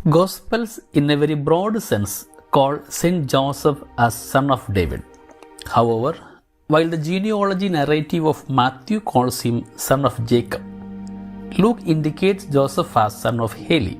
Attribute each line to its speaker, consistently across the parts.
Speaker 1: Gospels, in a very broad sense, call Saint Joseph as son of David. However, while the genealogy narrative of Matthew calls him son of Jacob, Luke indicates Joseph as son of Heli.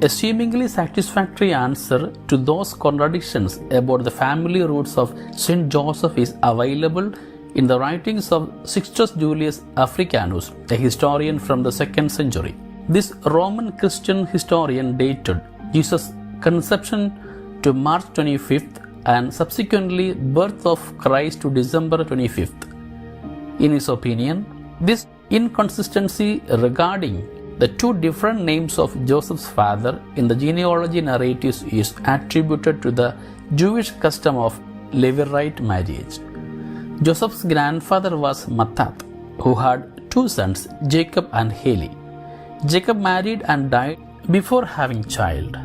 Speaker 1: A seemingly satisfactory answer to those contradictions about the family roots of Saint Joseph is available in the writings of Sixtus Julius Africanus, a historian from the 2nd century. This Roman Christian historian dated Jesus' conception to March 25th and subsequently birth of Christ to December 25th. In his opinion, this inconsistency regarding the two different names of Joseph's father in the genealogy narratives is attributed to the Jewish custom of Levirate marriage. Joseph's grandfather was Mattat, who had two sons, Jacob and Heli. Jacob married and died before having child.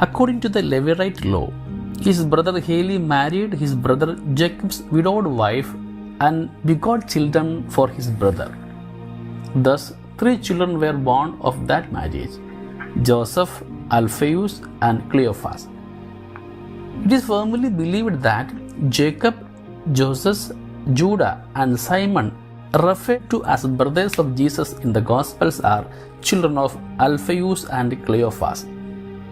Speaker 1: According to the Levirate law, his brother Heli married his brother Jacob's widowed wife and begot children for his brother. Thus, 3 children were born of that marriage: Joseph, Alphaeus, and Cleophas. It is firmly believed that Jacob, Joseph, Judah, and Simon, referred to as brothers of Jesus in the Gospels, are children of Alphaeus and Cleophas.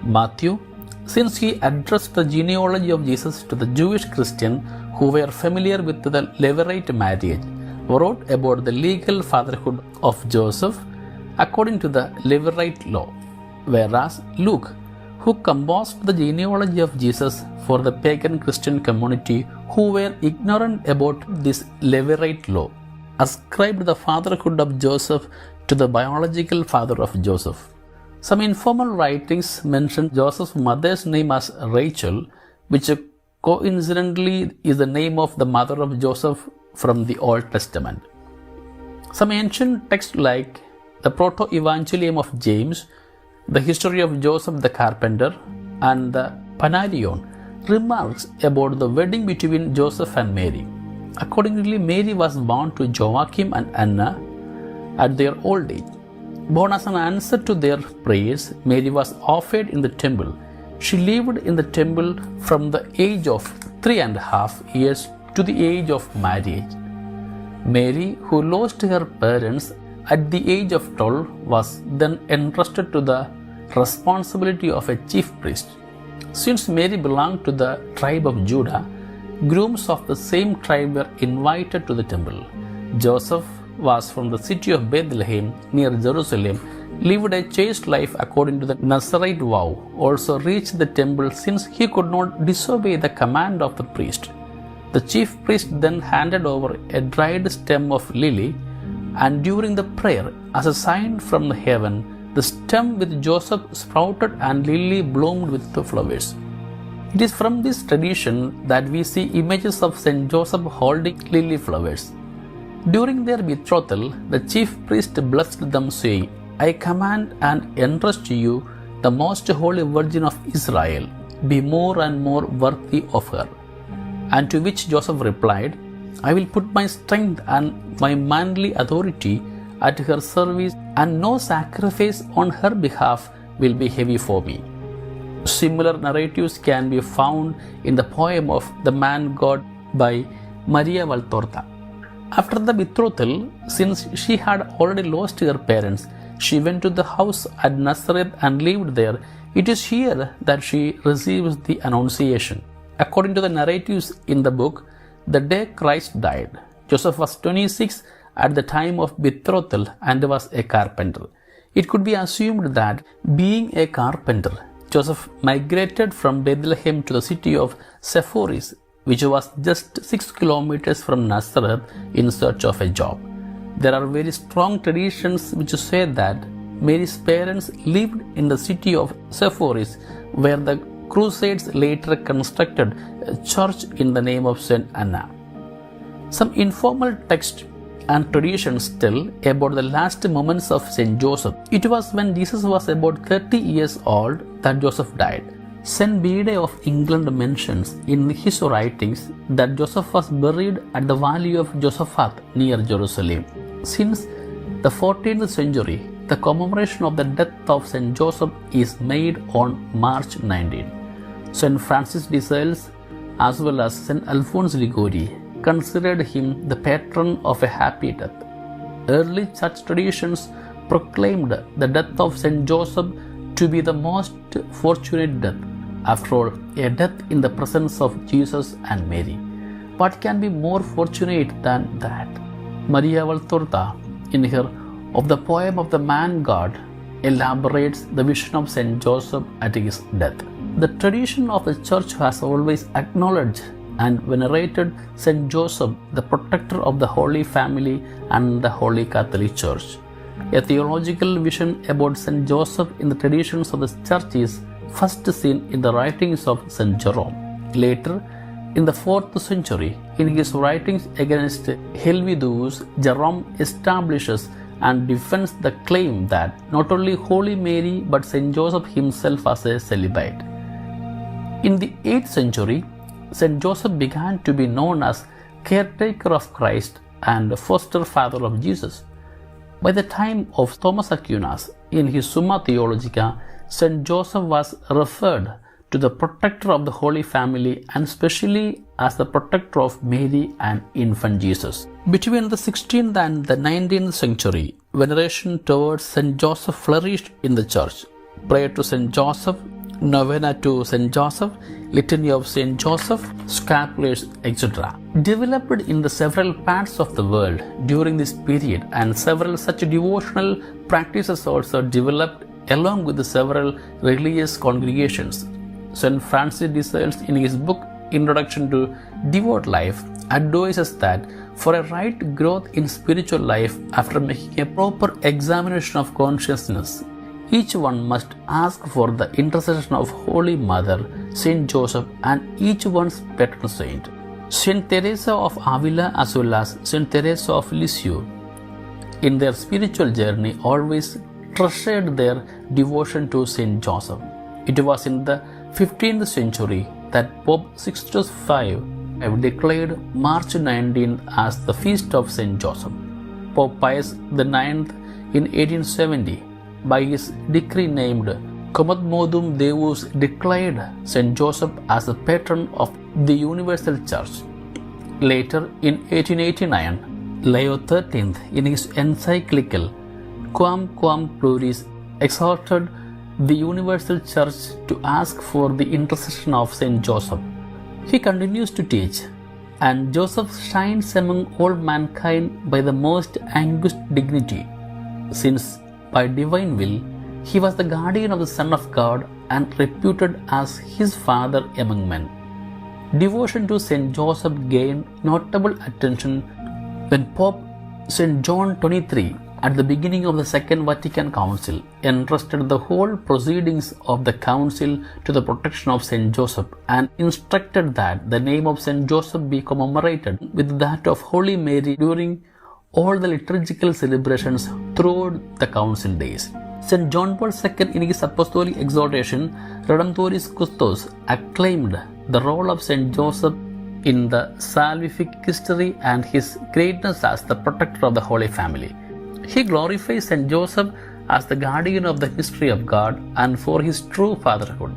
Speaker 1: Matthew, since he addressed the genealogy of Jesus to the Jewish Christians who were familiar with the Levirate marriage, wrote about the legal fatherhood of Joseph according to the Levirate law, whereas Luke, who composed the genealogy of Jesus for the pagan Christian community who were ignorant about this Levirate law, ascribed the fatherhood of Joseph to the biological father of Joseph. Some informal writings mention Joseph's mother's name as Rachel, which coincidentally is the name of the mother of Joseph from the Old Testament. Some ancient texts like the Proto-Evangelium of James, the history of Joseph the carpenter, and the Panarion remarks about the wedding between Joseph and Mary. Accordingly, Mary was born to Joachim and Anna at their old age. Born as an answer to their prayers, Mary was offered in the temple. She lived in the temple from the age of 3.5 years to the age of marriage. Mary, who lost her parents at the age of 12, was then entrusted to the responsibility of a chief priest. Since Mary belonged to the tribe of Judah, grooms of the same tribe were invited to the temple. Joseph was from the city of Bethlehem near Jerusalem, lived a chaste life according to the Nazarite vow, also reached the temple since he could not disobey the command of the priest. The chief priest then handed over a dried stem of lily, and during the prayer, as a sign from heaven, the stem with Joseph sprouted and lily bloomed with the flowers. It is from this tradition that we see images of Saint Joseph holding lily flowers. During their betrothal, the chief priest blessed them, saying, "I command and entrust to you the most holy Virgin of Israel. Be more and more worthy of her." And to which Joseph replied, "I will put my strength and my manly authority at her service, and no sacrifice on her behalf will be heavy for me." Similar narratives can be found in the poem of The Man God by Maria Valtorta. After the betrothal, since she had already lost her parents, she went to the house at Nazareth and lived there. It is here that she receives the Annunciation. According to the narratives in the book, the day Christ died, Joseph was 26 at the time of betrothal and was a carpenter. It could be assumed that, being a carpenter, Joseph migrated from Bethlehem to the city of Sepphoris, which was just 6 kilometers from Nazareth, in search of a job. There are very strong traditions which say that Mary's parents lived in the city of Sepphoris, where the Crusades later constructed a church in the name of Saint Anna. Some informal texts and traditions tell about the last moments of Saint Joseph. It was when Jesus was about 30 years old that Joseph died. Saint Bede of England mentions in his writings that Joseph was buried at the valley of Josaphat near Jerusalem. Since the 14th century, the commemoration of the death of Saint Joseph is made on March 19. Saint Francis de Sales as well as Saint Alphonse Liguori considered him the patron of a happy death. Early church traditions proclaimed the death of Saint Joseph to be the most fortunate death. After all, a death in the presence of Jesus and Mary. What can be more fortunate than that? Maria Valtorta, in her Of the Poem of the Man God, elaborates the vision of Saint Joseph at his death. The tradition of the Church has always acknowledged and venerated Saint Joseph, the protector of the Holy Family and the Holy Catholic Church. A theological vision about Saint Joseph in the traditions of the Church is first seen in the writings of Saint Jerome. Later, in the 4th century, in his writings against Helvidius, Jerome establishes and defends the claim that not only Holy Mary but Saint Joseph himself was a celibate. In the 8th century, Saint Joseph began to be known as caretaker of Christ and foster father of Jesus. By the time of Thomas Aquinas, in his Summa Theologica, Saint Joseph was referred to the protector of the Holy Family and especially as the protector of Mary and infant Jesus. Between the 16th and the 19th century, veneration towards Saint Joseph flourished in the Church. Prayer to Saint Joseph, novena to Saint Joseph, litany of Saint Joseph, scapulars, etc. developed in the several parts of the world during this period, and several such devotional practices also developed along with the several religious congregations. Saint Francis de Sales, in his book Introduction to Devout Life, advises that for a right growth in spiritual life, after making a proper examination of consciousness, each one must ask for the intercession of Holy Mother, Saint Joseph, and each one's patron saint. Saint Teresa of Avila as well as Saint Teresa of Lisieux, in their spiritual journey, always treasured their devotion to Saint Joseph. It was in the 15th century that Pope Sixtus V declared March 19th as the feast of Saint Joseph. Pope Pius IX in 1870, by his decree named Commodum Deus, declared Saint Joseph as the patron of the Universal Church. Later, in 1889, Leo XIII, in his encyclical Quam Pluris, exhorted the Universal Church to ask for the intercession of Saint Joseph. He continues to teach, and Joseph shines among all mankind by the most august dignity, since by divine will he was the guardian of the Son of God and reputed as his father among men. Devotion to Saint Joseph gained notable attention when Pope Saint John XXIII, at the beginning of the Second Vatican Council, entrusted the whole proceedings of the Council to the protection of Saint Joseph and instructed that the name of Saint Joseph be commemorated with that of Holy Mary during all the liturgical celebrations throughout the Council days. Saint John Paul II, in his apostolic exhortation Redemptoris Custos, acclaimed the role of Saint Joseph in the salvific history and his greatness as the protector of the Holy Family. He glorifies Saint Joseph as the guardian of the mystery of God and for his true fatherhood,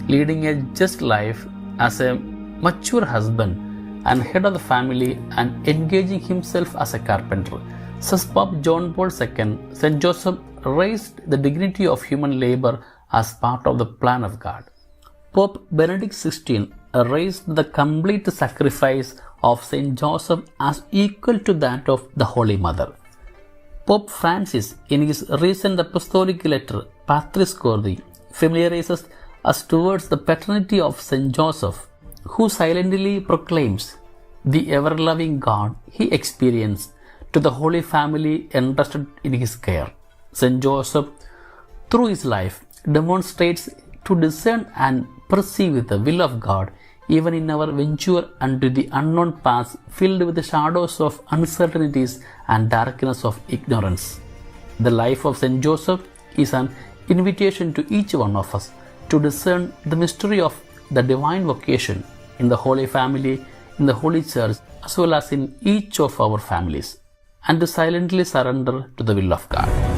Speaker 1: leading a just life as a mature husband and head of the family and engaging himself as a carpenter. Says Pope John Paul II, Saint Joseph raised the dignity of human labor as part of the plan of God. Pope Benedict XVI raised the complete sacrifice of Saint Joseph as equal to that of the Holy Mother. Pope Francis, in his recent apostolic letter Patris Corde, familiarizes us towards the paternity of Saint Joseph, who silently proclaims the ever-loving God he experienced to the Holy Family entrusted in his care. Saint Joseph, through his life, demonstrates to discern and perceive the will of God even in our venture unto the unknown paths filled with the shadows of uncertainties and darkness of ignorance. The life of Saint Joseph is an invitation to each one of us to discern the mystery of the divine vocation in the Holy Family, in the Holy Church, as well as in each of our families, and to silently surrender to the will of God.